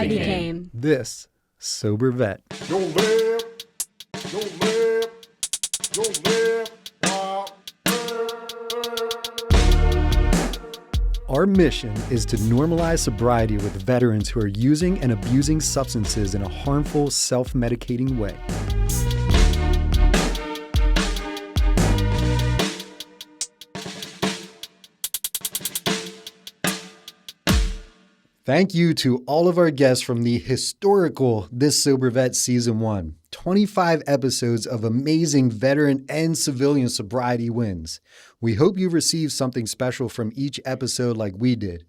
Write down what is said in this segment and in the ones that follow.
I became this sober vet. Go live, go live, go live, wild. Our mission is to normalize sobriety with veterans who are using and abusing substances in a harmful, self-medicating way. Thank you to all of our guests from the historical This Sober Vet Season 1. 25 episodes of amazing veteran and civilian sobriety wins. We hope you received something special from each episode like we did.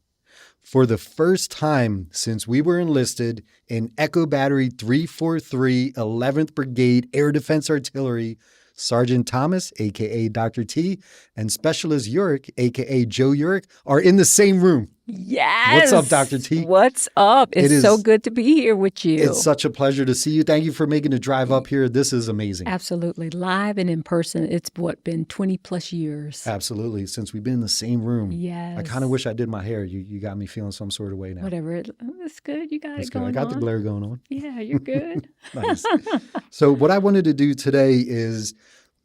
For the first time since we were enlisted in Echo Battery 343, 11th Brigade Air Defense Artillery, Sergeant Thomas, a.k.a. Dr. T, and Specialist Urick, a.k.a. Joe Urick, are in the same room. Yes. What's up, Dr. T? What's up? It's so good to be here with you. It's such a pleasure to see you. Thank you for making the drive up here. This is amazing. Absolutely. Live and in person. It's been 20 plus years. Absolutely. Since we've been in the same room. Yes. I kind of wish I did my hair. You got me feeling some sort of way now. Whatever. It's good. You got That's it good. going I got on. the glare going on. Yeah, you're good. Nice. So what I wanted to do today is,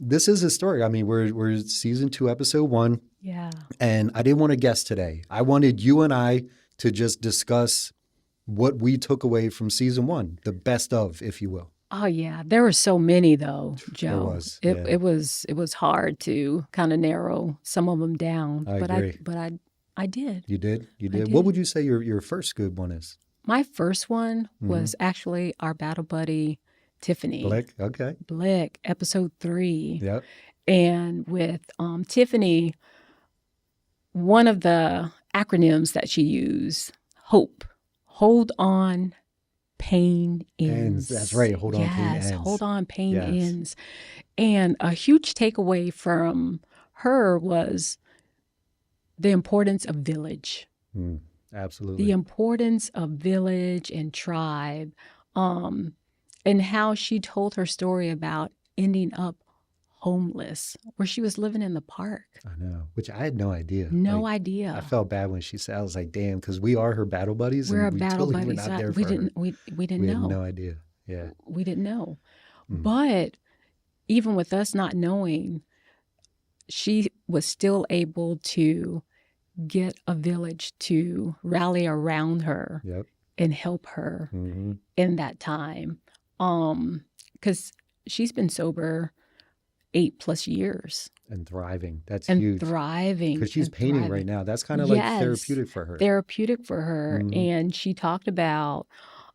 this is historic. I mean, we're season 2, episode 1. Yeah. And I didn't want to guess today. I wanted you and I to just discuss what we took away from season 1, the best of, if you will. Oh yeah, there were so many though, Joe. There was. It was hard to kind of narrow some of them down. I agree. But I did. You did? You I did. did. What would you say your first good one is? My first one was actually our battle buddy, Tiffany. Blick, episode 3. Yep. And with Tiffany, one of the acronyms that she used, HOPE, hold on, pain ends. That's right. Hold on, pain ends. Yes, hold on, pain Yes. ends. And a huge takeaway from her was the importance of village. Absolutely. The importance of village and tribe, and how she told her story about ending up homeless, where she was living in the park. I know, which I had no idea. No Like, idea. I felt bad when she said, I was like, damn, because we are her battle buddies. We're and a battle totally buddies. Were not there we for didn't. her. We didn't We know. had no idea. Yeah. We didn't know. But even with us not knowing, she was still able to get a village to rally around her Yep. and help her Mm-hmm. in that time. Because she's been sober 8+ years And thriving. That's and huge. thriving. Because she's and painting thriving. right now. That's kind of like Yes. therapeutic for her. Therapeutic for her. Mhm. And she talked about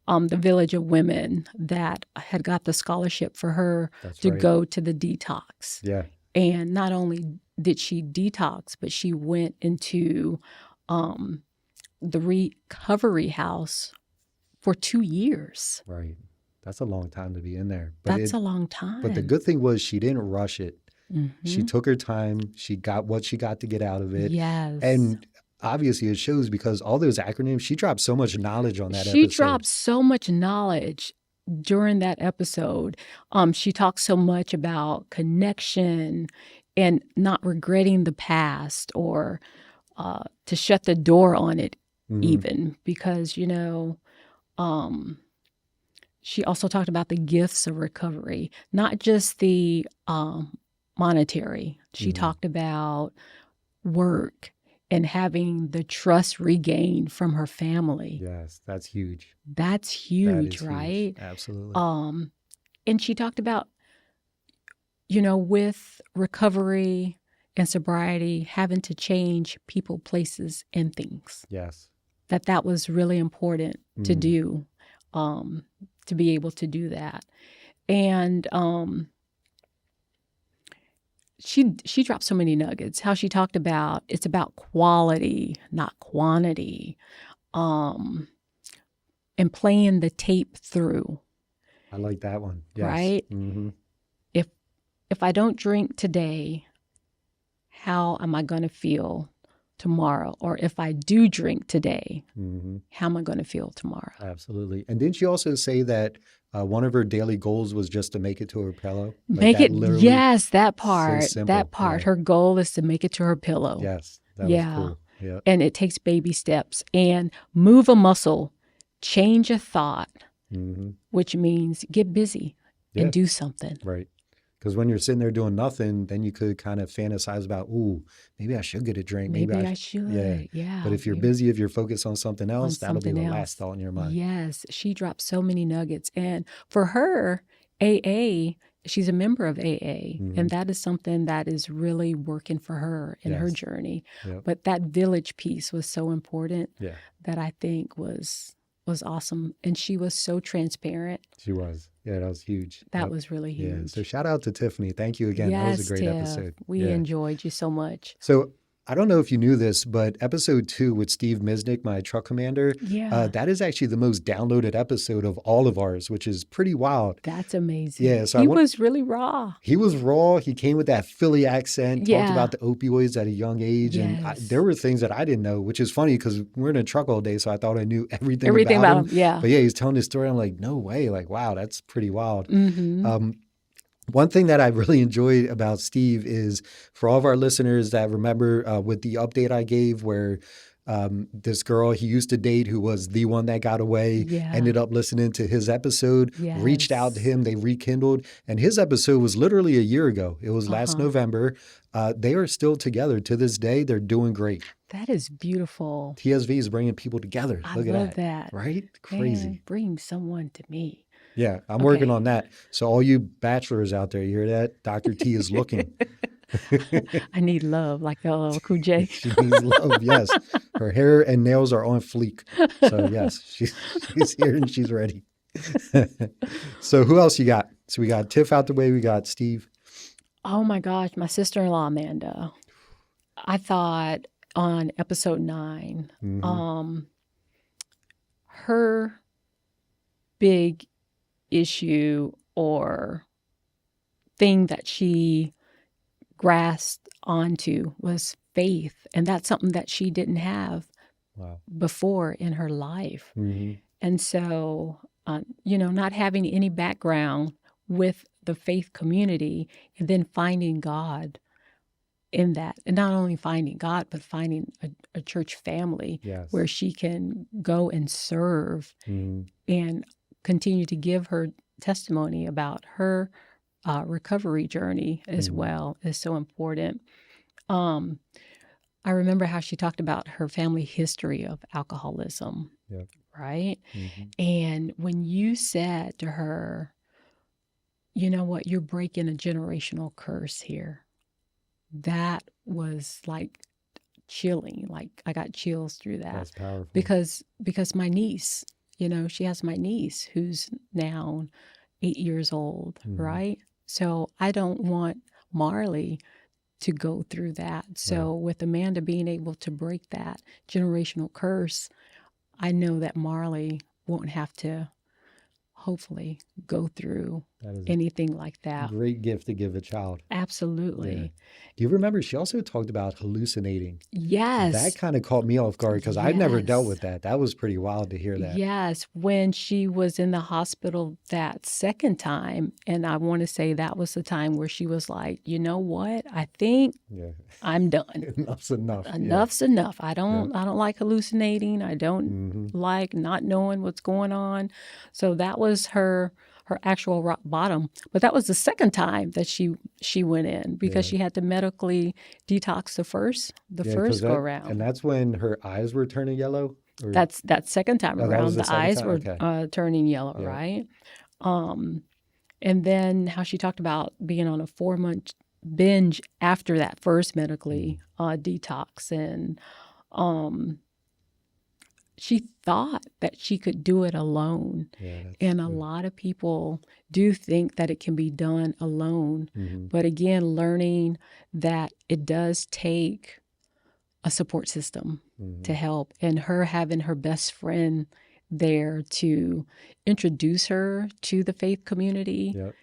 the village of women that had got the scholarship for her That's to right. go to the detox. Yeah. And not only did she detox, but she went into the recovery house for 2 years. Right. That's a long time to be in there. But That's a long time. But the good thing was she didn't rush it. She Mhm. took her time. She got what she got to get out of it. Yes. And obviously it shows because all those acronyms, she dropped so much knowledge on that She episode. dropped so much knowledge during that episode. She talked so much about connection and not regretting the past or to shut the door on it even because, she also talked about the gifts of recovery, not just the monetary. She talked about work and having the trust regained from her family. Yes, that's huge. That's That huge, is right? Absolutely. And she talked about, with recovery and sobriety, having to change people, places, and things. Yes. That was really important to do, to be able to do that. And she dropped so many nuggets. How she talked about it's about quality, not quantity, and playing the tape through. I like that one. Yes. Right? Mm-hmm. If I don't drink today, how am I going to feel tomorrow? Or if I do drink today, how am I going to feel tomorrow? Absolutely. And didn't she also say that one of her daily goals was just to make it to her pillow? Make it, yes, that part. simple, That part. yeah. Her goal is to make it to her pillow. Yes. That Yeah. was cool. Yeah. And it takes baby steps and move a muscle change a thought, Hmm. which means get busy Yeah. and do something. Right. Because when you're sitting there doing nothing, then you could kind of fantasize about, ooh, maybe I should get a drink. Maybe I Yeah. should. Yeah. But if you're Maybe busy, if you're focused on something on else, that'll be something the last else. thought in your mind. Yes. She dropped so many nuggets. And for her, AA, she's a member of AA. Hmm. And that is something that is really working for her in her Yes. journey. Yep. But that village piece was so important Yeah. that I think was awesome. And she was so transparent. She was. Yeah, that was huge. That Yep. was really Yeah. huge. So shout out to Tiffany. Thank you again. That was a Yes, great Tiff. episode. We Yeah. enjoyed you so much. So I don't know if you knew this, but episode 2 with Steve Misnick, my truck commander, Yeah. that is actually the most downloaded episode of all of ours, which is pretty wild. That's amazing. Yeah. So He was really raw. he was raw. He came with that Philly accent, talked Yeah. about the opioids at a young age. And Yes. there were things that I didn't know, which is funny because we're in a truck all day. So I thought I knew everything Everything about about him. him. Yeah. But yeah, he's telling his story. I'm like, no way. Like, wow, that's pretty wild. Mm-hmm. One thing that I really enjoyed about Steve is for all of our listeners that remember with the update I gave where this girl he used to date who was the one that got away Yeah. ended up listening to his episode, reached out to Yes. him, they rekindled. And his episode was literally a year ago. It was last Uh-huh. November. They are still together to this day. They're doing great. That is beautiful. TSV is bringing people together. I Look at love that. that. Right? Crazy. Man, bring someone to me. Yeah, I'm working Okay. on that. So all you bachelors out there, you hear that? Dr. T is looking. I need love, like Cool J. She needs love, yes. Her hair and nails are on fleek. So yes, she's here and she's ready. So who else you got? So we got Tiff out the way, we got Steve. Oh my gosh, my sister-in-law Amanda. I thought on episode 9, Mhm. her big issue or thing that she grasped onto was faith. And that's something that she didn't have Wow. before in her life. Mhm. And so, not having any background with the faith community and then finding God in that. And not only finding God, but finding a church family Yes. where she can go and serve Mhm. and continue to give her testimony about her recovery journey as Mhm. well is so important. I remember how she talked about her family history of alcoholism, Yep. right? Mhm. And when you said to her, you know what, you're breaking a generational curse here, that was like chilling. Like I got chills through that That's powerful. because my niece, she has my niece who's now 8 years old, Mhm. right? So I don't want Marley to go through that. So with Amanda being able to break that generational curse, I know that Marley won't have to hopefully go through That is anything like a that. great gift to give a child. Absolutely. Yeah. Do you remember she also talked about hallucinating? Yes. That kind of caught me off guard because I've never dealt Yes. with that. That was pretty wild to hear that. Yes, when she was in the hospital that second time, and I want to say that was the time where she was like, you know what? I think Yeah. I'm done. Enough's enough. Enough's enough. I don't like hallucinating. I don't Hmm. like not knowing what's going on. So that was her actual rock bottom. But that was the second time that she went in because Yeah. she had to medically detox the first Yeah, 'cause first go that- around. And that's when her eyes were turning yellow? Or- That's that second time Oh, that around. was the The second eyes time? were Okay. turning yellow, Yeah. right? And then how she talked about being on a 4-month binge after that first medically detox, and she thought that she could do it alone. Yeah, that's And a good. lot of people do think that it can be done alone. Mhm. But again, learning that it does take a support system Mhm. to help, and her having her best friend there to introduce her to the faith community, Yep.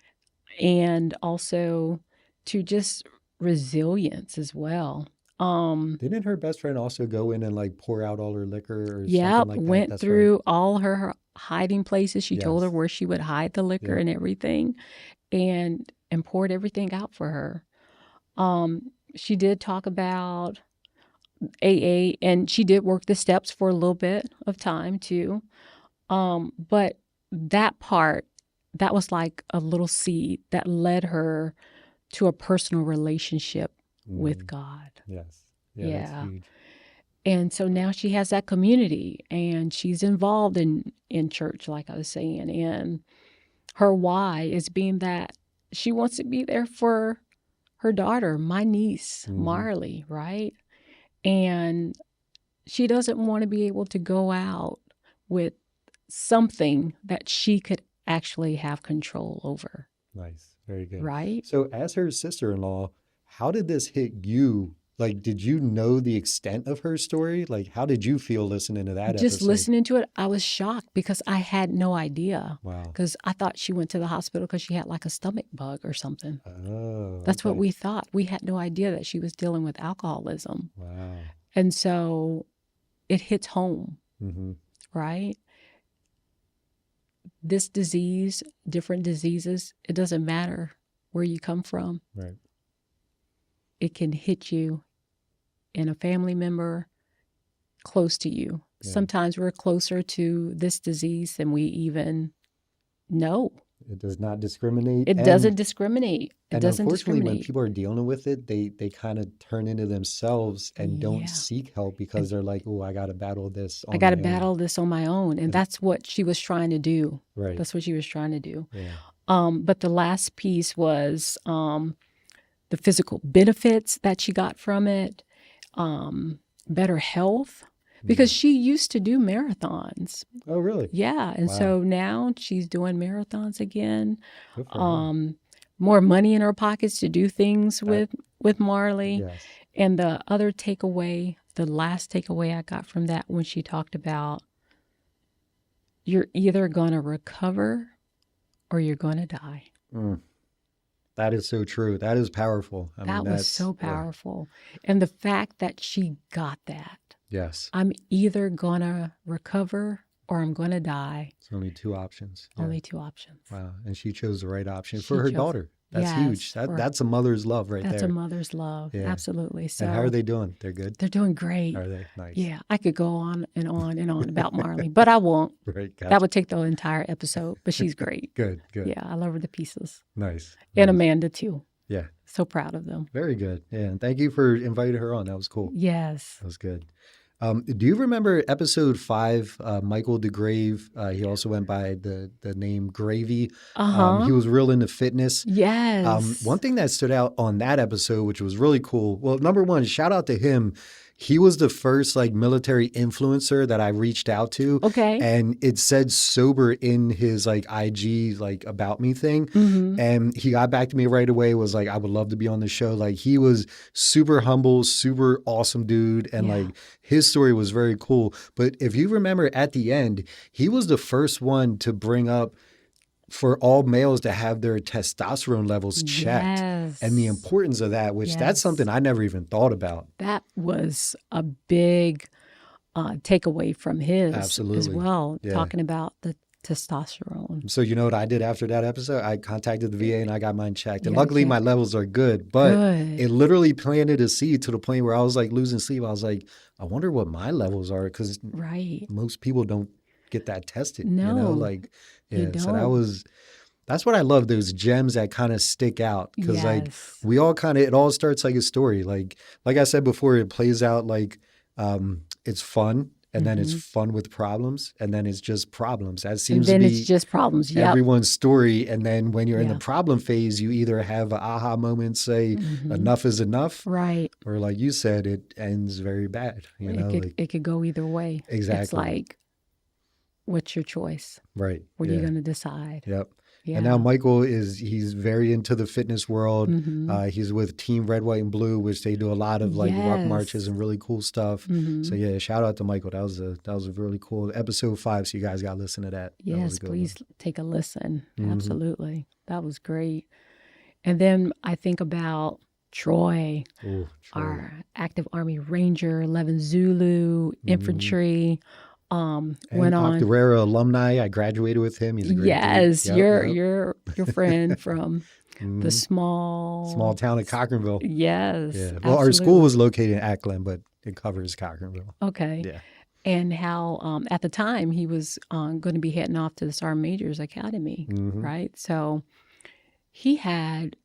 and also to just resilience as well. Didn't her best friend also go in and like pour out all her liquor or Yep, something like that? went That's right. through all her hiding places. She told her Yes. where she would hide the liquor Yep. and everything, and poured everything out for her. She did talk about AA, and she did work the steps for a little bit of time too. But that part, that was like a little seed that led her to a personal relationship with God. Yes. Yeah, that's Yeah. huge. And so now she has that community and she's involved in church, like I was saying. And her why is being that she wants to be there for her daughter, my niece, Marley, right? And she doesn't want to be able to go out with something that she could actually have control over, Nice. Very good. right? So, as her sister-in-law, how did this hit you? Like, did you know the extent of her story? Like, how did you feel listening to that Just episode? listening to it, I was shocked because I had no idea. Wow. Because I thought she went to the hospital because she had like a stomach bug or something. Oh, That's what okay. we thought. We had no idea that she was dealing with alcoholism. Wow. And so it hits home, Mm-hmm. right? This disease, different diseases, it doesn't matter where you come from. Right. It can hit you in a family member close to you. Yeah. Sometimes we're closer to this disease than we even know. It does not discriminate. It doesn't discriminate. It And doesn't unfortunately, when discriminate. people are dealing with it, they kind of turn into themselves and don't Yeah. seek help because they're like, oh, I got to battle this on I got to my own. battle this on my own. And that's what she was trying to do. Right. That's what she was trying to do. Yeah. But the last piece was the physical benefits that she got from it, better health, because she used to do marathons. Oh, really? Yeah. And Wow. so now she's doing marathons again. Good for her. More money in her pockets to do things with Marley. Yes. And the other takeaway, the last takeaway I got from that when she talked about you're either going to recover or you're going to die. That is so true. That is powerful. I That mean, was so powerful. And the fact that she got that. Yes. I'm either going to recover or I'm going to die. It's only two options. Yeah. Only two options. Wow. And she chose the right option She for her chose- daughter. That's Yes, huge. That's a mother's love right That's there. a mother's love. Yeah. Absolutely. So And how are they doing? They're good? They're doing great. Are they? Nice. Yeah, I could go on and on and on about Marley, but I won't. Right. Gotcha. That would take the entire episode, but she's great. Good. Yeah, I love her to pieces. Nice. And Amanda too. Yeah. So proud of them. Very good. Yeah. And thank you for inviting her on. That was cool. Yes. That was good. Do you remember episode 5, Michael DeGrave? He also went by the name Gravy. He was real into fitness. Yes. One thing that stood out on that episode, which was really cool. Well, number one, shout out to him. He was the first like military influencer that I reached out to. Okay. And it said sober in his like IG like about me thing. And he got back to me right away, was like, I would love to be on the show. Like he was super humble, super awesome dude. And like his story was very cool. But if you remember at the end, he was the first one to bring up for all males to have their testosterone levels checked and the importance of that, which that's something I never even thought about. That was a big takeaway from his as well, talking about the testosterone. So you know what I did after that episode? I contacted the VA and I got mine checked. And luckily my levels are good, but it literally planted a seed to the point where I was like losing sleep. I was like, I wonder what my levels are, because most people don't get that tested. No, you know, like, you don't. So that's what I love, those gems that kind of stick out, because like we all it all starts like a story. Like I said before, it plays out like it's fun, and then it's fun with problems, and then it's just problems. That seems to be it's just problems. Everyone's story. And then when you're in the problem phase, you either have an aha moment, say enough is enough, right? Or like you said, it ends very bad. You know, it could go either way. Exactly. It's like, what's your choice? Right. What are you going to decide? Yep. Yeah. And now Michael he's very into the fitness world. He's with Team Red, White, and Blue, which they do a lot of like rock marches and really cool stuff. So yeah, shout out to Michael. That was a really cool episode 5. So you guys got to listen to that. Yes, please take a listen. Absolutely. That was great. And then I think about Troy, our active Army Ranger, 11 Zulu, infantry. Went on Octorara alumni. I graduated with him. He's a great dude. Your friend from the small town of Cochranville. Yes. Yeah. Well, our school was located in Ackland, but it covers Cochranville. Okay. Yeah. and how at the time he was going to be heading off to the Sergeant Major's Academy, right? So he had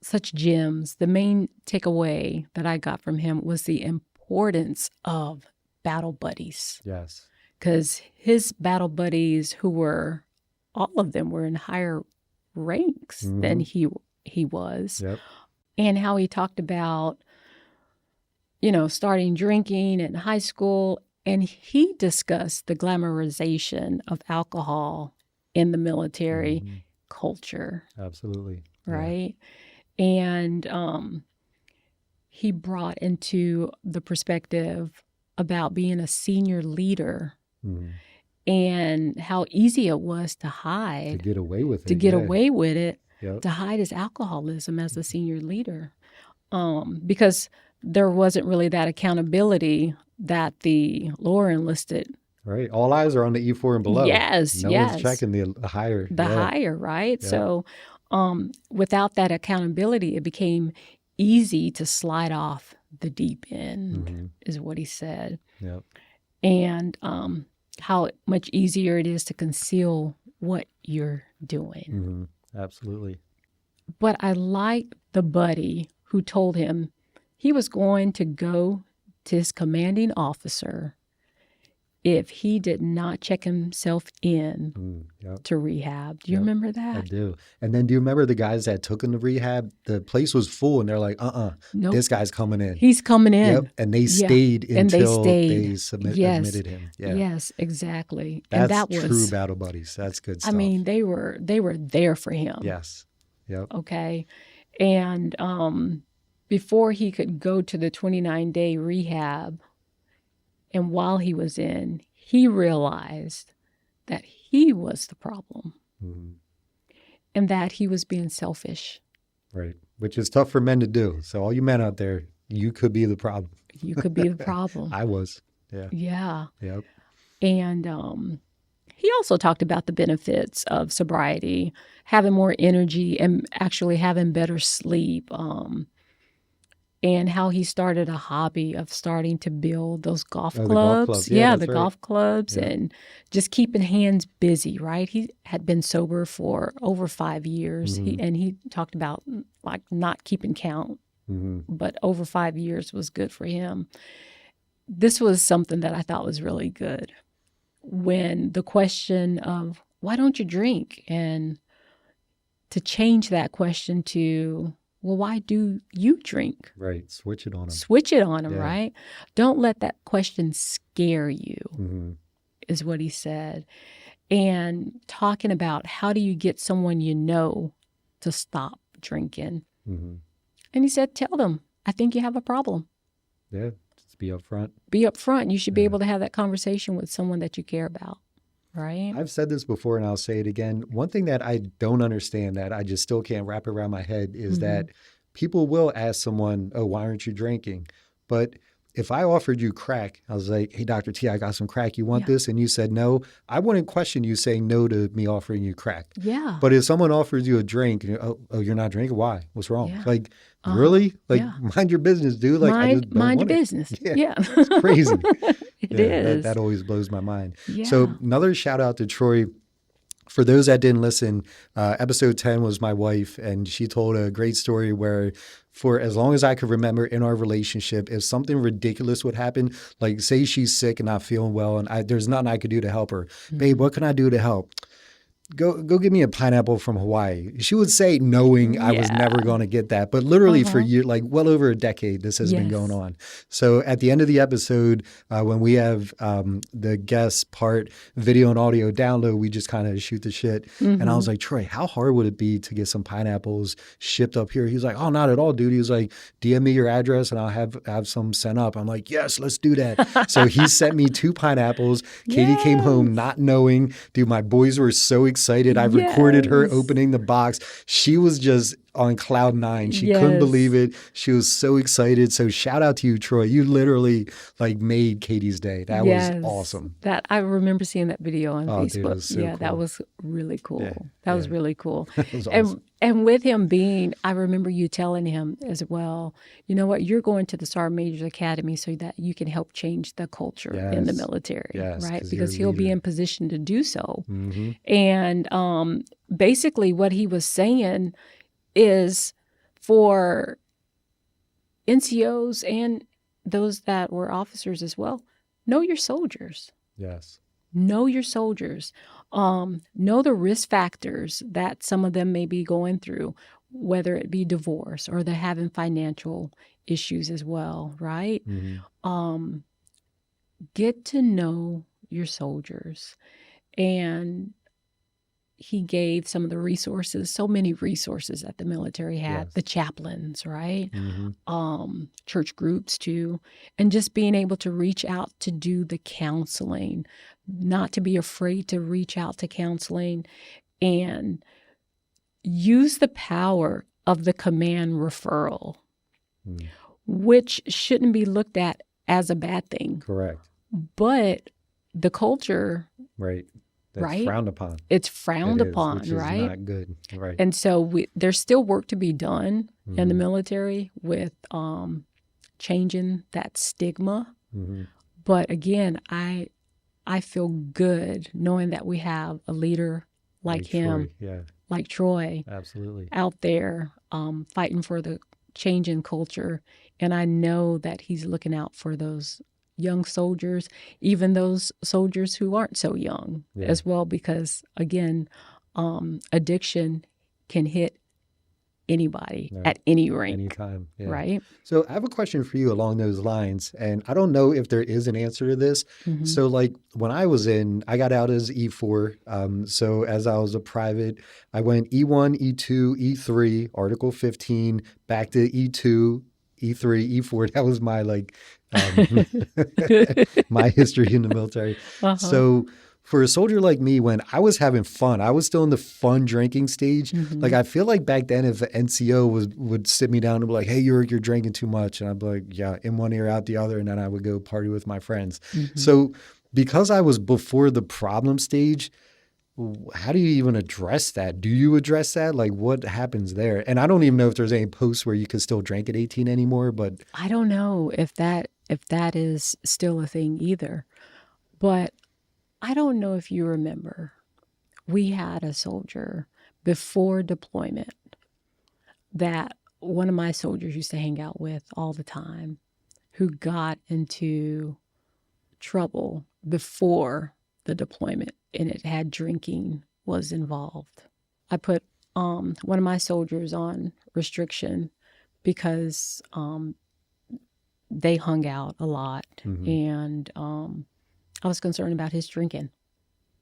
such gems. The main takeaway that I got from him was the importance of battle buddies. Yes. Because his battle buddies, all of them were in higher ranks than he was. Yep. And how he talked about, starting drinking in high school. And he discussed the glamorization of alcohol in the military culture. Absolutely. Right? And he brought into the perspective about being a senior leader and how easy it was to hide. To get away with it. To hide his alcoholism as a senior leader. Because there wasn't really that accountability that the lower enlisted. Right. All eyes are on the E4 and below. Yes, no one's checking the higher. Higher, right? Yeah. So without that accountability, it became easy to slide off the deep end, is what he said. Yep. And how much easier it is to conceal what you're doing. Absolutely. But I liked the buddy who told him he was going to go to his commanding officer if he did not check himself in to rehab. Do you remember that? I do. And then do you remember the guys that took him to rehab? The place was full and they're like, nope. This guy's coming in. He's coming in. Yep. And they stayed until they Yes. admitted him. Yeah. Yes, exactly. That's and that was true battle buddies. That's good stuff. I mean, they were there for him. Yes. Yep. Okay. And before he could go to the 29-day rehab, and while he was in, he realized that he was the problem and that he was being selfish. Right. Which is tough for men to do. So all you men out there, you could be the problem. You could be the problem. I was. Yeah. Yeah. Yep. And he also talked about the benefits of sobriety, having more energy and actually having better sleep. And how he started a hobby of starting to build those golf clubs. The golf club. Yeah, the golf clubs and just keeping hands busy, right? He had been sober for over 5 years. He talked about like not keeping count, but over 5 years was good for him. This was something that I thought was really good. When the question of, why don't you drink? And to change that question to, well, why do you drink? Right. Switch it on them. Switch it on them, right? Don't let that question scare you, is what he said. And talking about how do you get someone you know to stop drinking. And he said, tell them, I think you have a problem. Yeah. Just be upfront. Be upfront. You should be able to have that conversation with someone that you care about. Right. I've said this before and I'll say it again. One thing that I don't understand that I just still can't wrap around my head is that people will ask someone, oh, why aren't you drinking? But if I offered you crack, I was like, hey, Dr. T, I got some crack. You want this? And you said no. I wouldn't question you saying no to me offering you crack. Yeah. But if someone offers you a drink, and oh, you're not drinking? Why? What's wrong? Like, really? Like, mind your business, dude. Like, I just don't mind want your it. business. Yeah. It's crazy. It is. That always blows my mind. Yeah. So another shout out to Troy. For those that didn't listen, episode 10 was my wife, and she told a great story where for as long as I could remember in our relationship, if something ridiculous would happen, like say she's sick and not feeling well and there's nothing I could do to help her. Babe, what can I do to help? Go give me a pineapple from Hawaii. She would say, knowing I was never going to get that. But literally for years, like well over a decade, this has been going on. So at the end of the episode, when we have the guest part video and audio download, we just kind of shoot the shit. And I was like, Troy, how hard would it be to get some pineapples shipped up here? He's like, oh, not at all, dude. He was like, DM me your address and I'll have some sent up. I'm like, yes, let's do that. So he sent me 2 pineapples. Katie came home not knowing. Dude, my boys were so excited. I recorded her opening the box. She was just on cloud 9. She couldn't believe it. She was so excited. So shout out to you, Troy. You literally like made Katie's day. That was awesome. That I remember seeing that video on Facebook. Dude, it was so cool. That was really cool. That was really cool. That was awesome. And with him being, I remember you telling him as well, you know what, you're going to the Sergeant Major's Academy so that you can help change the culture in the Yes. military, Yes, right? 'cause you're a Because he'll be leader. in position to do so. Mm-hmm. And basically, what he was saying is for NCOs and those that were officers as well, know your soldiers. Yes. Know your soldiers. Know the risk factors that some of them may be going through, whether it be divorce or they're having financial issues as well, right? Mm-hmm. Get to know your soldiers. And he gave some of the resources, so many resources that the military had, Yes. the chaplains, right? Mm-hmm. Church groups too, and just being able to reach out to do the counseling, not to be afraid to reach out to counseling and use the power of the command referral, which shouldn't be looked at as a bad thing. Correct. But the culture, Right. That's right? frowned upon. It's frowned upon, which is right? not good. Right. And so there's still work to be done in the military with changing that stigma. Mm-hmm. But again, I feel good knowing that we have a leader like him, Troy. Yeah. like Troy, Absolutely. out there fighting for the change in culture. And I know that he's looking out for those young soldiers, even those soldiers who aren't so young as well, because again, addiction can hit anybody at any rank. Anytime. Yeah. Right? So I have a question for you along those lines, and I don't know if there is an answer to this. So like when I was I got out as E4. So as I was a private, I went E1, E2, E3, Article 15, back to E2, E3, E4. That was my my history in the military. So for a soldier like me, when I was having fun, I was still in the fun drinking stage. Like I feel like back then, if an NCO would sit me down and be like, "Hey, you're drinking too much," and I'd be like, "Yeah," in one ear out the other, and then I would go party with my friends. So because I was before the problem stage, how do you even address that? Do you address that? Like what happens there? And I don't even know if there's any posts where you can still drink at 18 anymore, but I don't know if that is still a thing either. But I don't know if you remember, we had a soldier before deployment that one of my soldiers used to hang out with all the time who got into trouble before the deployment, and it had drinking was involved. I put one of my soldiers on restriction because they hung out a lot, and I was concerned about his drinking.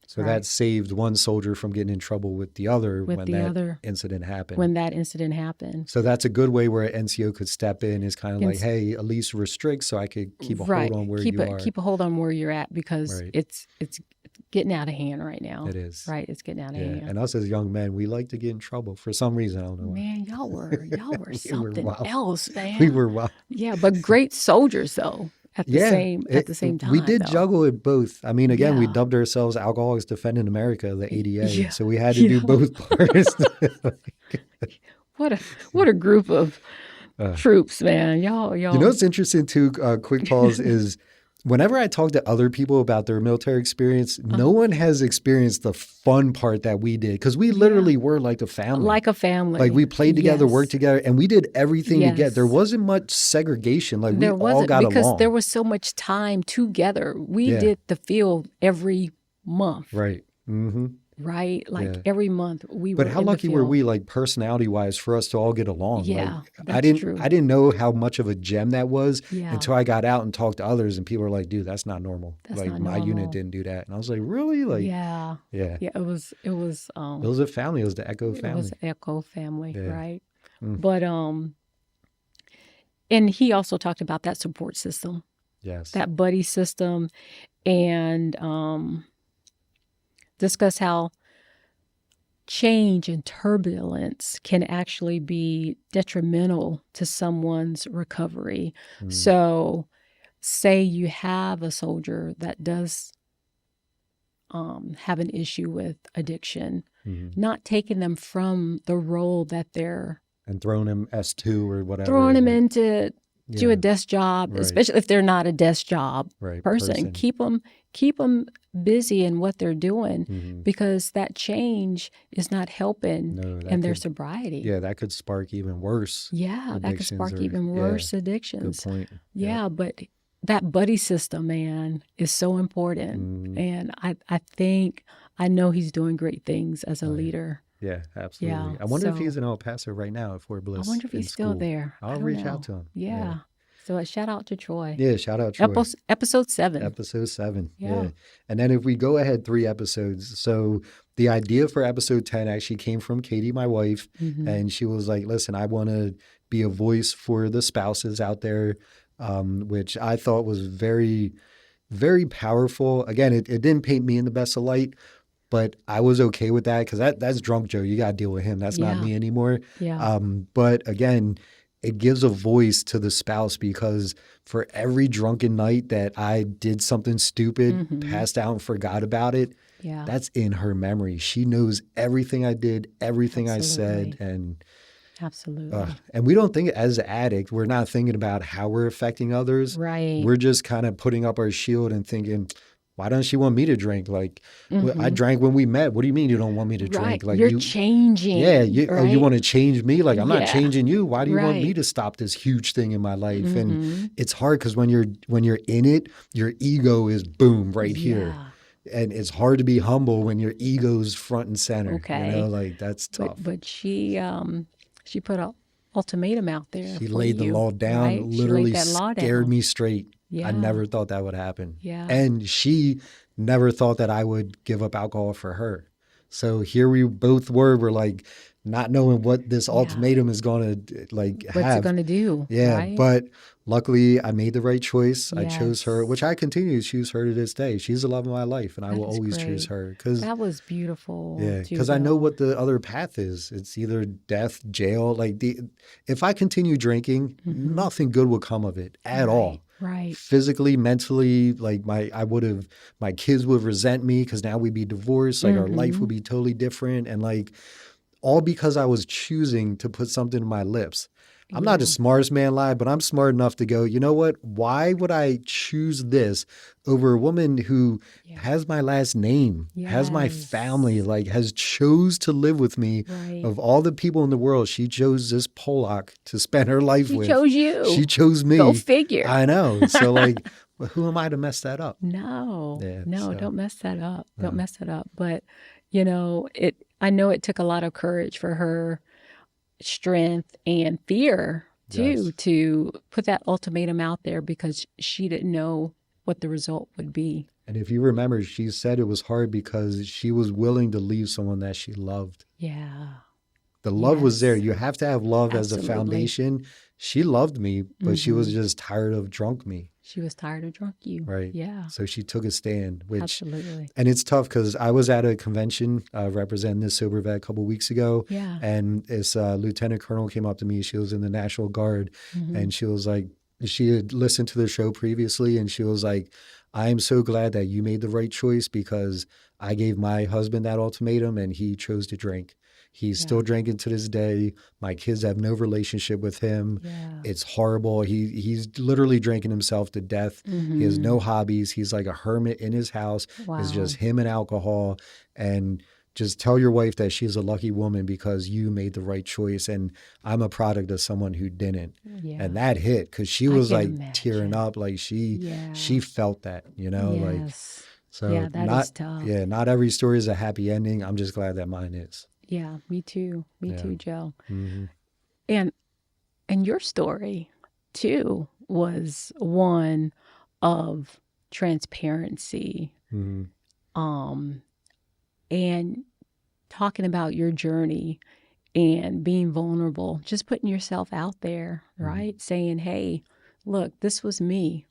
So that saved one soldier from getting in trouble with the other incident happened. When that incident happened. So that's a good way where an NCO could step in, is kind of like, hey, at least restrict so I could keep a hold on where you are. Keep a hold on where you're at, because it's getting out of hand right now. It is. Right, it's getting out of hand. And us as young men, we like to get in trouble for some reason. I don't know why. Man, y'all were something else, man. We were wild. Yeah, but great soldiers though. At the same time. We did juggle it both. I mean, again, we dubbed ourselves Alcoholics Defending America, the ADA. Yeah. So we had to do both parts. What a group of troops, man. Y'all. You know what's interesting too, quick pause, is whenever I talk to other people about their military experience, no one has experienced the fun part that we did, because we literally were like a family. Like a family. Like we played together, worked together, and we did everything together. There wasn't much segregation. Like we all got along. Because there was so much time together. We did the field every month. Right. Mm-hmm. Right? Like every month we were. But how lucky were we, like personality wise, for us to all get along? Yeah, like, that's true. I didn't know how much of a gem that was until I got out and talked to others, and people were like, "Dude, that's not normal. That's like not my normal. unit didn't do that." And I was like, "Really?" Like, yeah. It was. it was a family. It was the Echo family. It was the Echo family, right? Mm. But and he also talked about that support system. Yes. That buddy system, and discuss how change and turbulence can actually be detrimental to someone's recovery. So say you have a soldier that does have an issue with addiction, Mhm. not taking them from the role that they're And throwing them S2 or whatever. throwing them like, into do a yeah, desk job, right, especially if they're not a desk job right, person. person. Keep them busy in what they're doing, Mhm. because that change is not helping No, that in their could, sobriety. yeah, that could spark even worse Yeah, that could addictions spark or, even yeah, worse good addictions. point. Yep. Yeah, but that buddy system, man, is so important. Mhm. And I know he's doing great things as a Oh, yeah. leader. Yeah, absolutely. Yeah. I wonder if he's So in El Paso right now at Fort I Bliss wonder if in he's still school. there. I I'll don't reach out know. to him. Yeah. So a shout out to Troy. Yeah, shout out Troy. Episode 7. Episode 7. Yeah. Yeah. And then if we go ahead 3 episodes, so the idea for episode 10 actually came from Katie, my wife, Mhm. and she was like, listen, I want to be a voice for the spouses out there, which I thought was very, very powerful. Again, it didn't paint me in the best of light, but I was okay with that because that's drunk Joe. You got to deal with him. That's not Yeah. me anymore. Yeah. But again, it gives a voice to the spouse because for every drunken night that I did something stupid, Mhm. passed out and forgot about it, Yeah. that's in her memory. She knows everything I did, everything I said, Absolutely. Absolutely. and we don't think as an addict, we're not thinking about how we're affecting others. Right. We're just kind of putting up our shield and thinking, why doesn't she want me to drink? Like, well, I Mhm. drank when we met. What do you mean you don't want me to Right. drink? Like You're changing. yeah, you right? want to change me? Like I'm not Yeah. changing you. Why do you want me Right. to stop this huge thing in my life? And Mhm. it's hard because when you're in it, your ego is boom right here. Yeah. And it's hard to be humble when your ego's front and center. Okay. Like that's tough. But she put a ultimatum out there. She for laid the you, law down, right? literally She laid that law scared down. me straight. Yeah. I never thought that would happen. Yeah. And she never thought that I would give up alcohol for her. So here we both were like not knowing what this Yeah. ultimatum is going to like What's it have. going to do? Yeah, Right? but luckily I made the right choice. I chose her, Yes. which I continue to choose her to this day. She's the love of my life, and I That will is always choose great. her because That was beautiful. yeah, too, because I know Joe. what the other path is. It's either death, jail. Like if I continue drinking, Mhm. nothing good will come of it at all. Right. Physically, mentally, like my kids would resent me because now we'd be divorced. Like our life Mhm. would be totally different, and like all because I was choosing to put something in my lips. I'm not the Yeah. smartest man alive, but I'm smart enough to go, you know what? Why would I choose this over a woman who Yeah. has my last name, has my Yes. family, like has chose to live with me? Right. Of all the people in the world, she chose this Polak to spend her life She with. chose you. She chose me. Go figure. I know. So like, well, who am I to mess that up? No, Yeah, no, so, don't mess that up. Don't no. mess that up. But I know it took a lot of courage for her, strength and fear too, Yes. to put that ultimatum out there because she didn't know what the result would be. And if you remember, she said it was hard because she was willing to leave someone that she loved. Yeah. The love was there. Yes. You have to have love as a Absolutely. foundation. She loved me, but she was Mhm. just tired of drunk me. She was tired of drunk you. Right. Yeah. So she took a stand, which, Absolutely. and it's tough because I was at a convention representing this sober vet a couple weeks ago. Yeah. And this lieutenant colonel came up to me. She was in the National Guard. Mhm. And she was like, she had listened to the show previously. And she was like, I am so glad that you made the right choice because I gave my husband that ultimatum and he chose to drink. He's Yeah. still drinking to this day. My kids have no relationship with him. Yeah. It's horrible. He's literally drinking himself to death. He has Mhm. no hobbies. He's like a hermit in his house. Wow. It's just him and alcohol. And just tell your wife that she's a lucky woman because you made the right choice. And I'm a product of someone who didn't. Yeah. And that hit because she I was can like tearing imagine. up. Like she Yeah. felt that, like, Yes. so Yeah, that is not, tough. yeah, not every story is a happy ending. I'm just glad that mine is. Yeah, me too. Me Yeah. too, Joe. Mm-hmm. And your story too was one of transparency, Mm-hmm. and talking about your journey and being vulnerable, just putting yourself out there, right? Saying, hey, look, this was me,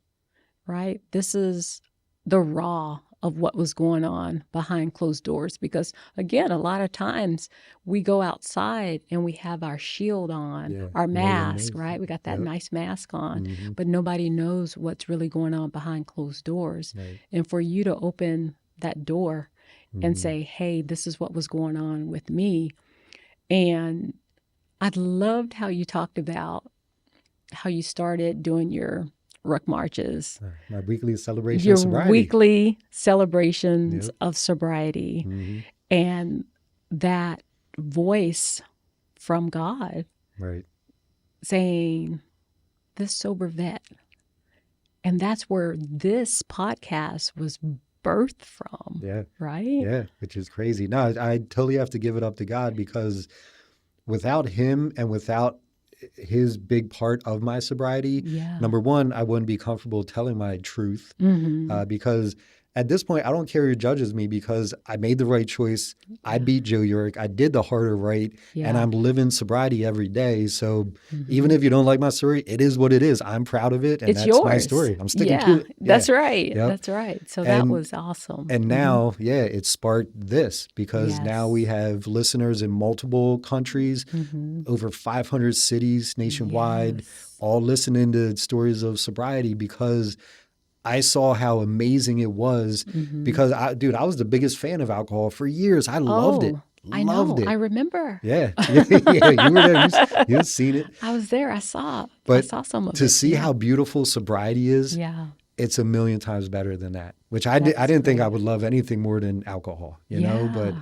right? This is the raw of what was going on behind closed doors. Because again, a lot of times we go outside and we have our shield on, Yeah, our no one mask, knows. right? We got that Yep. nice mask on, Mm-hmm. but nobody knows what's really going on behind closed doors. Right. And for you to open that door and say, hey, this is what was going on with me. And I loved how you talked about how you started doing your ruck marches, My weekly celebration your of sobriety. weekly celebrations Yep. of sobriety, hmm and that voice from God Right. saying, this sober vet. And that's where this podcast was birthed from, Yeah. right? Yeah. Which is crazy. No, I totally have to give it up to God, because without him and without his big part of my sobriety, Yeah. number one, I wouldn't be comfortable telling my truth, Mm-hmm. because at this point, I don't care who judges me, because I made the right choice. I beat Joe York. I did the harder right, and Yeah. I'm living sobriety every day. So Mm-hmm. even if you don't like my story, it is what it is. I'm proud of it, and It's that's my yours. story. I'm sticking Yeah, to it. that's Yeah. right. Yep. That's right. So that And- was awesome. And now, yeah, it sparked this, because Yes. now we have listeners in multiple countries, Mm-hmm. over 500 cities nationwide, Yes. all listening to stories of sobriety, because I saw how amazing it was. Mm-hmm. Because I was the biggest fan of alcohol for years. I loved it. I Loved know. it. I remember. Yeah. You were there. You've seen it. I was there. I saw But some of it. to see yeah. how beautiful sobriety is, Yeah. it's a million times better than that, which I That's didn't think I great. would love anything more than alcohol, you know, but Yeah.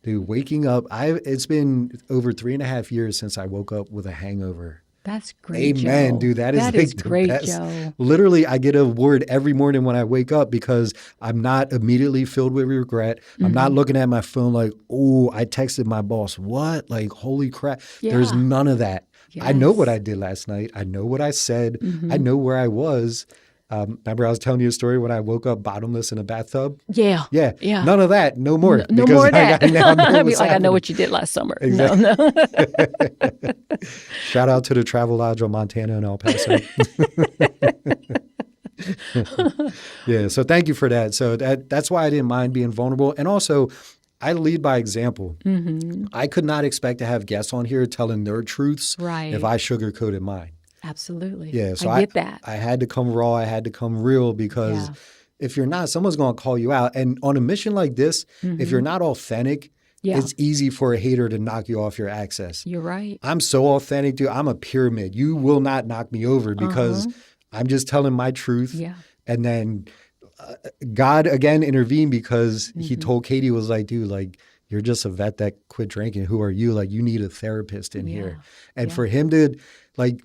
dude, waking up, it's been over 3.5 years since I woke up with a hangover. That's great, Amen, Joe. dude. That is like the great, best. Joe. Literally, I get a word every morning when I wake up, because I'm not immediately filled with regret. I'm not looking at my phone like, oh, I texted my boss. What? Like, holy crap. There's Yeah. none of that. I know what Yes. I did last night. I know what I said. I know where I was. Remember I was telling you a story when I woke up bottomless in a bathtub? Yeah. Yeah. Yeah. None of that. No more. No because more of that. I now know I'd be what's like, I know happening. what you did last summer. Exactly. No. Shout out to the Travel Lodge on Montana and El Paso. Yeah. So thank you for that. So that's why I didn't mind being vulnerable. And also, I lead by example. Mm-hmm. I could not expect to have guests on here telling their truths Right. if I sugarcoated mine. Absolutely. Yeah. So I get that. I had to come raw. I had to come real, because Yeah. if you're not, someone's going to call you out. And on a mission like this, if you're not authentic, Yeah. it's easy for a hater to knock you off your access. You're right. I'm so authentic, dude. I'm a pyramid. You will not knock me over, because I'm just telling my truth. Yeah. And then God again intervened, because he told Katie, was like, dude, like, you're just a vet that quit drinking. Who are you? Like, you need a therapist in here. And for him to, like,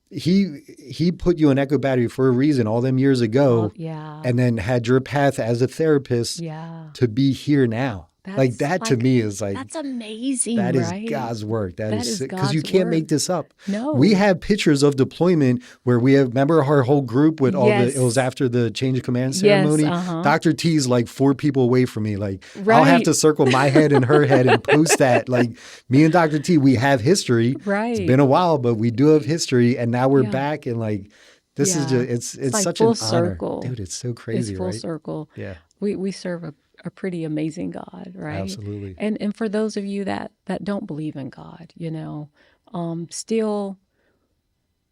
he put you in Echo Battery for a reason all them years ago, Oh, yeah. and then had your path as a therapist Yeah. to be here now. Like, that to me is like, That's amazing, that is right? God's work. That is Because you God's can't make work. this up. No. We have pictures of deployment where we have, remember our whole group with all Yes. it was after the change of command Yes, ceremony. uh-huh. Dr. T's like 4 people away from me. Like, I'll have Right. to circle my head and her head and post that. Like, me and Dr. T, we have history. Right. It's been a while, but we do have history. And now we're Yeah. back, and like, this is Yeah. just, it's like such full an circle. honor. Dude, it's so crazy, It's full right? circle. Yeah, We serve a pretty amazing God, right? absolutely. And for those of you that don't believe in God, you know, still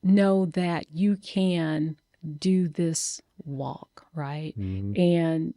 know that you can do this walk, right? Mhm. And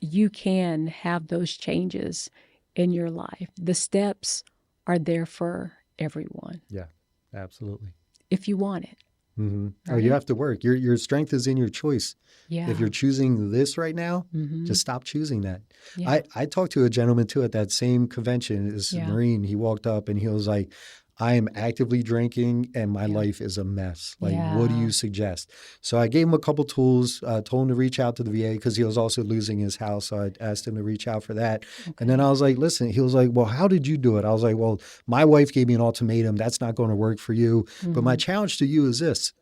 you can have those changes in your life. The steps are there for everyone Yeah, absolutely. if you want it. Mm-hmm. Oh, you Right? have to work. Your strength is in your choice. Yeah. If you're choosing this right now, Mhm. just stop choosing that. Yeah. I talked to a gentleman too at that same convention, this Yeah. Marine. He walked up and he was like, I am actively drinking and my Yeah. life is a mess. Like, what do Yeah. you suggest? So I gave him a couple tools, told him to reach out to the VA because he was also losing his house. So I asked him to reach out for that. And then I was like, listen, he was like, well, how did you do it? I was like, well, my wife gave me an ultimatum. That's not going to work for you. But my challenge to you is this.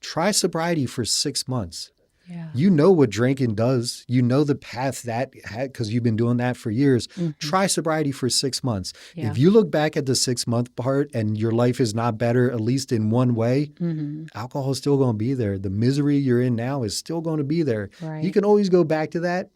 Try sobriety for 6 months. Yeah. You know what drinking does. You know the path that had, because you've been doing that for years. Try sobriety for 6 months. Yeah. If you look back at the 6-month part and your life is not better, at least in one way, alcohol is still going to be there. The misery you're in now is still going to be there. Right. You can always go back to that,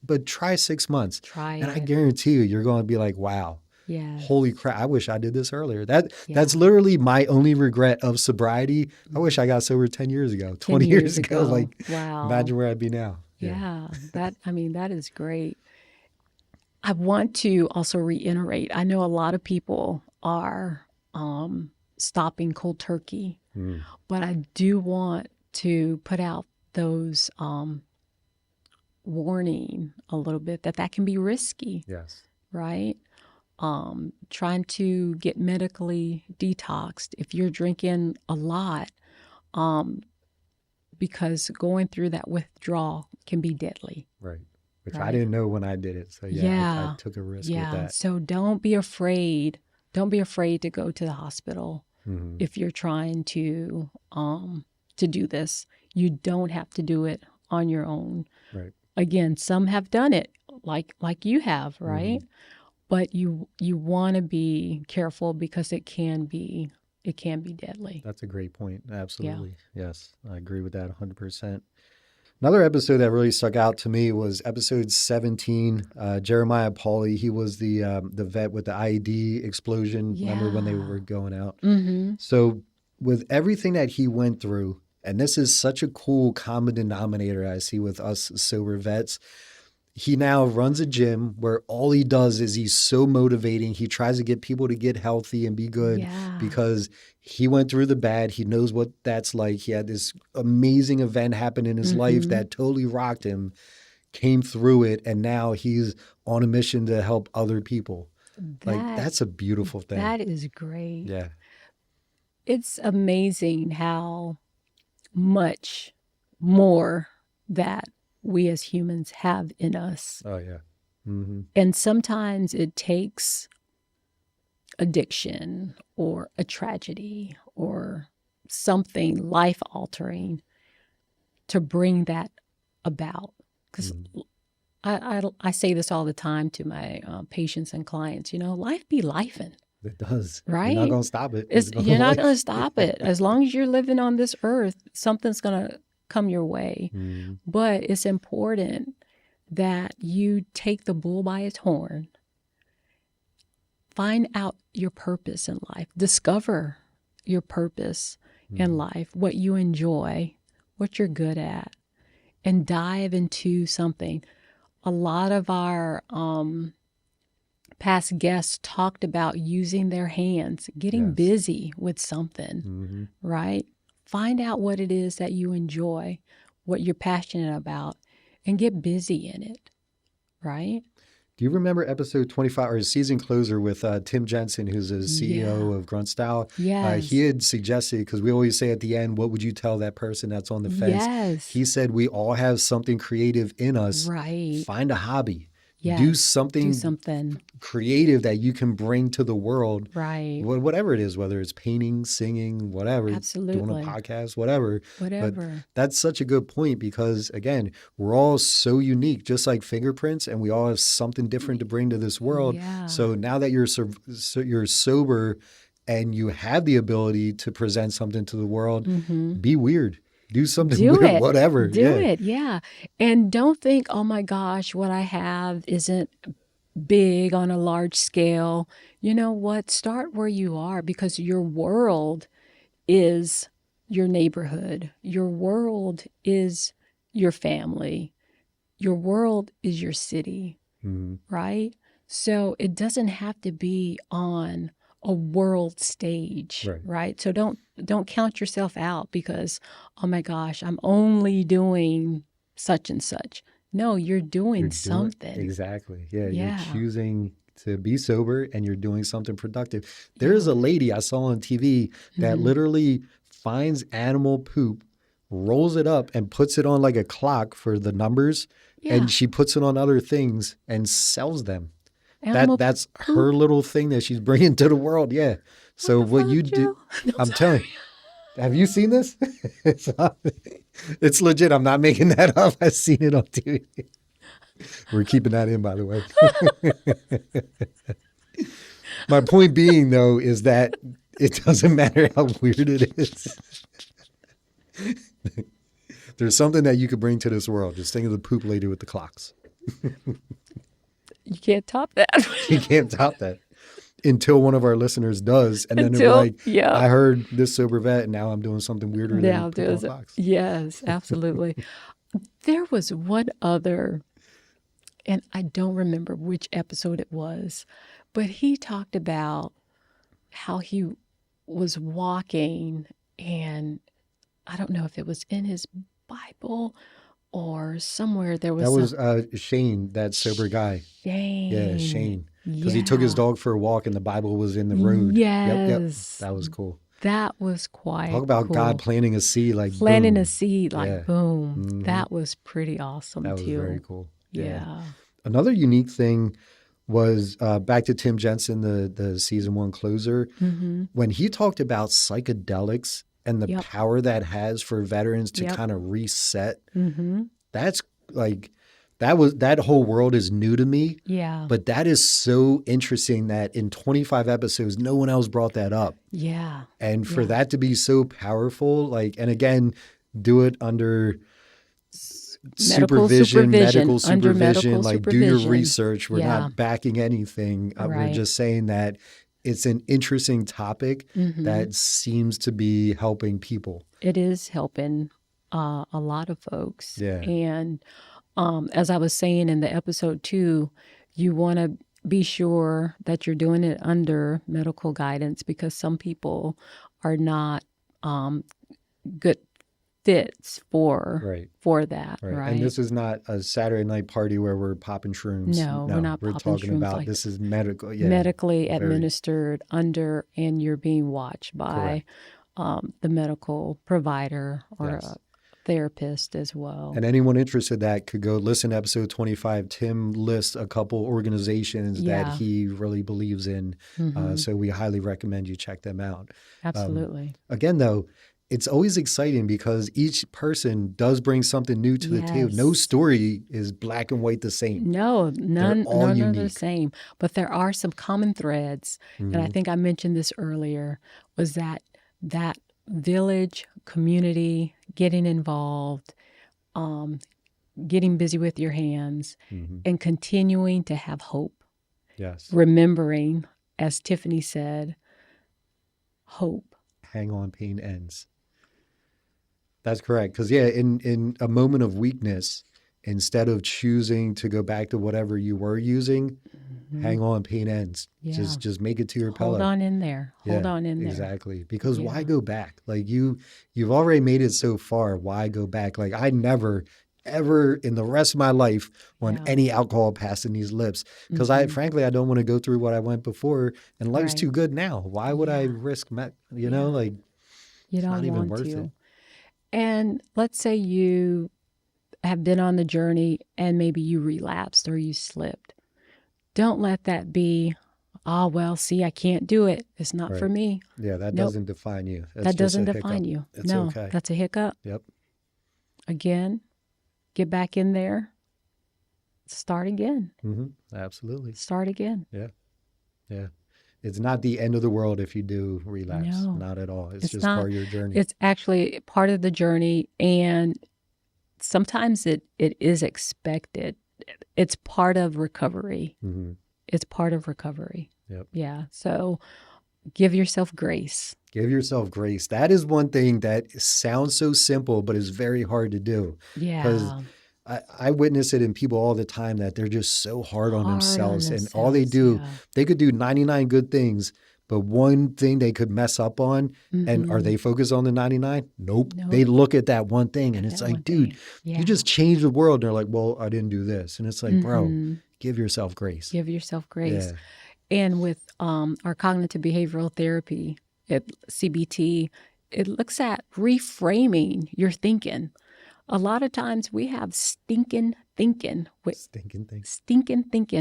but try 6 months. Try And I it. guarantee you, you're going to be like, wow. Yes. Holy crap, I wish I did this earlier. That's literally my only regret of sobriety. I wish I got sober 10 years ago, 20 years ago. Like, Wow. imagine where I'd be now. Yeah. That is great. I want to also reiterate, I know a lot of people are stopping cold turkey, Mm, but I do want to put out those warning a little bit that can be risky, yes. right? Trying to get medically detoxed if you're drinking a lot, um, because going through that withdrawal can be deadly, Right. Which I right? didn't know when I did it. So yeah, I Yeah, took a risk with yeah. that. So don't be afraid. Don't be afraid to go to the hospital Hmm. if you're trying to do this. You don't have to do it on your own. Right. Again, some have done it like you have, Hmm. right? But you want to be careful because it can be deadly. That's a great point. Yeah. Absolutely. Yes. I agree with that 100%. Another episode that really stuck out to me was episode 17. Jeremiah Pauly, he was the vet with the IED explosion. Remember when they Yeah. were going out? Mm-hmm. So with everything that he went through, and this is such a cool common denominator I see with us sober vets. He now runs a gym where all he does is he's so motivating. He tries to get people to get healthy and be good Yeah. because he went through the bad. He knows what that's like. He had this amazing event happen in his life Mm-hmm. that totally rocked him, came through it, and now he's on a mission to help other people. Like, That that's a beautiful thing. that is great. Yeah. It's amazing how much more that we as humans have in us. Oh, yeah. Hmm. And sometimes it takes addiction or a tragedy or something life altering to bring that about. Because Hmm. I say this all the time to my patients and clients, life be lifing, It does. You're not right? going to stop it. It's going to You're not going to life. stop it. As long as you're living on this earth, something's going to come your way. Mhm. But it's important that you take the bull by its horn, find out your purpose in life, discover your purpose in Mhm. life, what you enjoy, what you're good at, and dive into something. A lot of our past guests talked about using their hands, getting Yes. busy with something, Hmm. right? Find out what it is that you enjoy, what you're passionate about, and get busy in it, right? Do you remember episode 25 or season closer with Tim Jensen, who's the CEO Yeah. of Grunt Style? He Yes. had suggested, because we always say at the end, what would you tell that person that's on the fence? Yes. He said, we all have something creative in us. Right. Find a hobby. Yes. Do something creative that you can bring to the world. Right. Whatever it is, whether it's painting, singing, whatever, doing Absolutely. a podcast, whatever. But Whatever. that's such a good point because, again, we're all so unique, just like fingerprints, and we all have something different to bring to this world. Yeah. So now that you're sober and you have the ability to present something to the world, be weird. Do something Do weird, it. whatever. Do Yeah. it. Yeah. And don't think, oh my gosh, what I have isn't big on a large scale. You know what? Start where you are because your world is your neighborhood. Your world is your family. Your world is your city, Mhm. right? So it doesn't have to be on a world stage, Right. right? So don't count yourself out because, oh my gosh, I'm only doing such and such. No, you're doing something. Exactly. Yeah, Yeah. you're choosing to be sober and you're doing something productive. There's a lady I saw on TV that literally finds animal poop, rolls it up and puts it on like a clock for the numbers, Yeah. and she puts it on other things and sells them. Animal That's poop? her little thing that she's bringing to the world. Yeah. So what you do, I'm telling you, have you seen this? It's legit. I'm not making that up. I've seen it on TV. We're keeping that in, by the way. My point being, though, is that it doesn't matter how weird it is. There's something that you could bring to this world. Just think of the poop lady with the clocks. You can't top that. You can't top that until one of our listeners does. And then they're like, yeah. I heard this sober vet and now I'm doing something weirder than Now poop on there's clocks. yes, absolutely. There was one other, and I don't remember which episode it was, but he talked about how he was walking, and I don't know if it was in his Bible or somewhere there That was was Shane, that sober guy. Yeah, Shane. Shane. Because he took his Yeah. dog for a walk and the Bible was in the road. Yep. Yes. That was cool. That was quite Talk about cool. God planting a seed, like Planting boom. a seed, like Yeah. boom. Mhm. That was pretty awesome That was too. very cool. Yeah. Another unique thing was back to Tim Jensen, the season 1 closer, Mm-hmm. when he talked about psychedelics and the Yep. power that has for veterans to Yep. kind of reset. Mm-hmm. That's like that whole world is new to me. Yeah. But that is so interesting that in 25 episodes, no one else brought that up. Yeah. And for Yeah. that to be so powerful, like, and again, do it under supervision, medical under supervision, medical like do your supervision. research. We're Yeah. not backing anything. We're Right. just saying that it's an interesting topic Mhm. that seems to be helping people. It is helping a lot of folks. Yeah. And as I was saying in the episode too, you want to be sure that you're doing it under medical guidance, because some people are not good fits for that. Right. And this is not a Saturday night party where we're popping shrooms. No, we're not We're popping talking shrooms about like this is medical. Yeah. medically very- administered under, and you're being watched by the medical provider or Yes. a therapist as well. And anyone interested in that could go listen to episode 25. Tim lists a couple organizations Yeah. that he really believes in. Mhm. So we highly recommend you check them out. Absolutely. Again, though, it's always exciting because each person does bring something new to the table. No Yes. story is black and white the same. No, none all are the unique. same. But there are some common threads. And I think I mentioned this earlier, was that village community, getting involved, getting busy with your hands, and continuing to have hope. Yes. Remembering, as Tiffany said, hope. Hang on, pain ends. That's correct. Because, yeah, in a moment of weakness, instead of choosing to go back to whatever you were using, hang on, pain ends. Yeah. Just make it to your pillow. Hold on in there. Hold on in there. Exactly. Because why Yeah. go back? Like you've already made it so far. Why go back? Like I never, ever in the rest of my life want Yeah. any alcohol passing these lips. Because I frankly I don't want to go through what I went before, and life's Right. too good now. Why would I Yeah. risk you know, like You it's don't not even want worth to. it. And let's say you have been on the journey and maybe you relapsed or you slipped. Don't let that be, well, see, I can't do it. It's not for Right. me. Yeah, that Nope. doesn't define you. That's That just doesn't a define hiccup. you. It's No, okay. that's a hiccup. Yep. Again, get back in there. Start again. Absolutely. Start again. Yeah. It's not the end of the world if you do relapse. No. Not at all. It's It's just not. part of your journey. It's actually part of the journey, and sometimes it is expected. It's part of recovery. Mhm. It's part of recovery. Yep. Yeah. So give yourself grace. Give yourself grace. That is one thing that sounds so simple, but is very hard to do. Yeah. I witness it in people all the time that they're just so hard on themselves. And all they themselves, do, yeah. they could do 99 good things, but one thing they could mess up on. And are they focused on the 99? Nope. Nope. They look at that one thing and it's That like, one dude, thing. Yeah. you just changed the world. And they're like, well, I didn't do this. And it's like, bro, give yourself grace. Give yourself grace. Yeah. And with our cognitive behavioral therapy at CBT, it looks at reframing your thinking. A lot of times we have stinking thinking, Stinking things.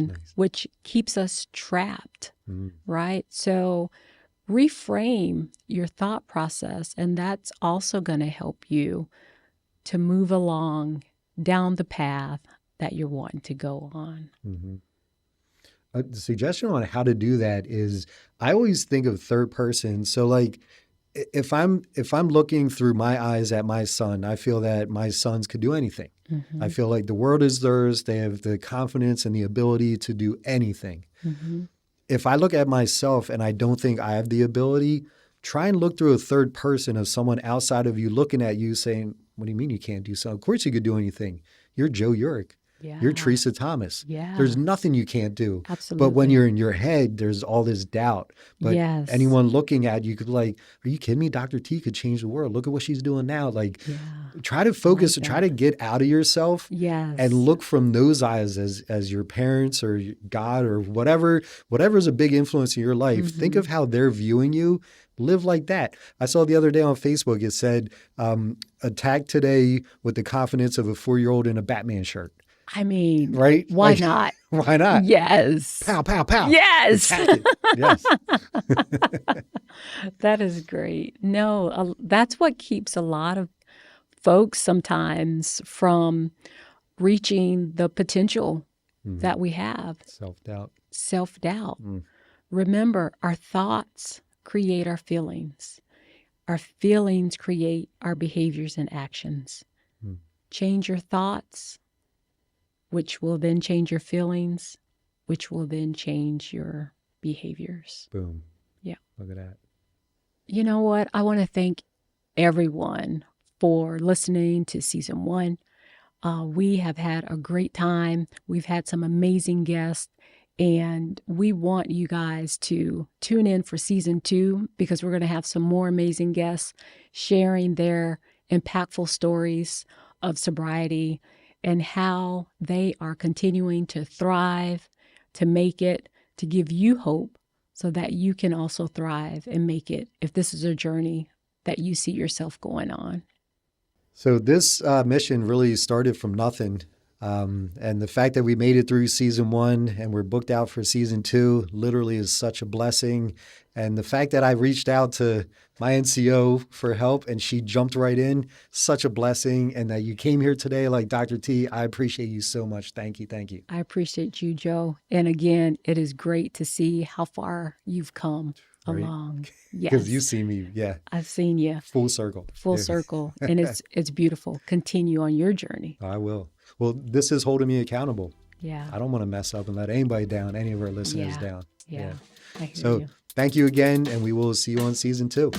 Nice. which keeps us trapped, Mm. right? So reframe your thought process, and that's also going to help you to move along down the path that you're wanting to go on. A suggestion on how to do that is I always think of third person. So like if I'm looking through my eyes at my son, I feel that my sons could do anything. I feel like the world is theirs. They have the confidence and the ability to do anything. If I look at myself and I don't think I have the ability, try and look through a third person of someone outside of you looking at you saying, What do you mean you can't do so? Of course you could do anything. You're Joe Urick. Yeah. You're Teresa Thomas. Yeah. There's nothing you can't do. Absolutely. But when you're in your head, there's all this doubt. But Yes. anyone looking at you could be like, are you kidding me? Dr. T could change the world. Look at what she's doing now. Like, Yeah. try to focus like and try to get out of yourself Yes. and look from those eyes as your parents or God or whatever's a big influence in your life. Think of how they're viewing you. Live like that. I saw the other day on Facebook, it said, attack today with the confidence of a 4-year-old in a Batman shirt. I mean, Right? why Like, not? Why not? Yes. Pow, pow, pow. Yes. Attack it. Yes. That is great. No, that's what keeps a lot of folks sometimes from reaching the potential that we have. Self-doubt. Self-doubt. Remember, our thoughts create our feelings. Our feelings create our behaviors and actions. Change your thoughts, which will then change your feelings, which will then change your behaviors. Boom. Yeah. Look at that. You know what? I want to thank everyone for listening to season 1. We have had a great time. We've had some amazing guests, and we want you guys to tune in for season 2 because we're going to have some more amazing guests sharing their impactful stories of sobriety and how they are continuing to thrive, to make it, to give you hope so that you can also thrive and make it if this is a journey that you see yourself going on. So this mission really started from nothing. And the fact that we made it through season 1 and we're booked out for season 2 literally is such a blessing. And the fact that I reached out to my NCO for help and she jumped right in, such a blessing. And that you came here today like Dr. T, I appreciate you so much. Thank you. Thank you. I appreciate you, Joe. And again, it is great to see how far you've come along. Yes. Because you see me, I've seen you. full circle. Full Yeah. circle. And it's beautiful. Continue on your journey. I will. Well, this is holding me accountable. Yeah. I don't want to mess up and let anybody down, any of our listeners down. Yeah. I hear So you. thank you again, and we will see you on season 2.